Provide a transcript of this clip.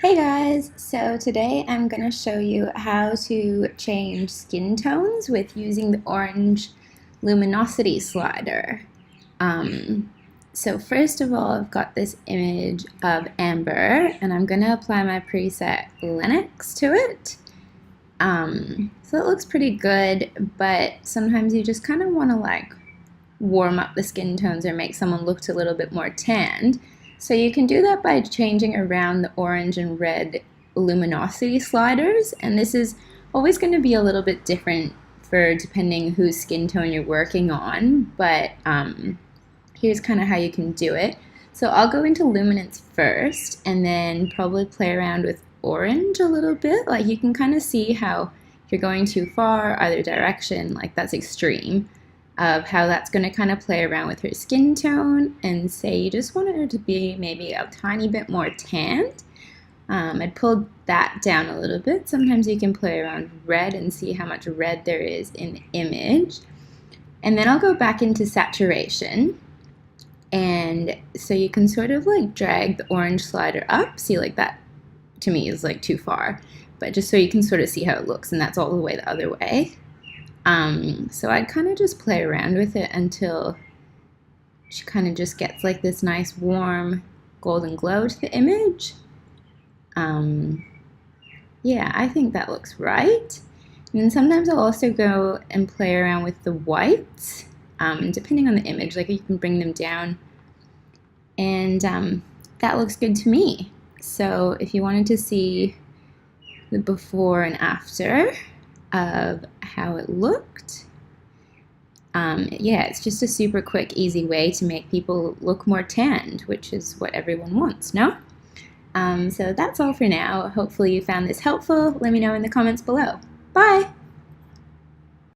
Hey guys, so today I'm going to show you how to change skin tones with using the Orange Luminosity Slider. So first of all, I've got this image of Amber and I'm going to apply my preset Lennox to it. So it looks pretty good, but sometimes you just kind of want to warm up the skin tones or make someone look a little bit more tanned. So you can do that by changing around the orange and red luminosity sliders, and this is always going to be a little bit different for depending whose skin tone you're working on, but here's kind of how you can do it. So I'll go into luminance first and then probably play around with orange a little bit. Like you can kind of see how if you're going too far either direction, like that's extreme, of how that's going to kind of play around with her skin tone, and say you just want her to be maybe a tiny bit more tanned. I'd pull that down a little bit. Sometimes you can play around red and see how much red there is in the image. And then I'll go back into saturation. And so you can sort of like drag the orange slider up. See, like that to me is like too far, but just so you can sort of see how it looks, and that's all the way the other way. So I'd kind of just play around with it until she kind of just gets like this nice warm golden glow to the image. Yeah, I think that looks right. And then sometimes I'll also go and play around with the whites, depending on the image, like you can bring them down, and that looks good to me. So if you wanted to see the before and after of how it looked, yeah, it's just a super quick, easy way to make people look more tanned, which is what everyone wants, no? So that's all for now. Hopefully you found this helpful. Let me know in the comments below. Bye!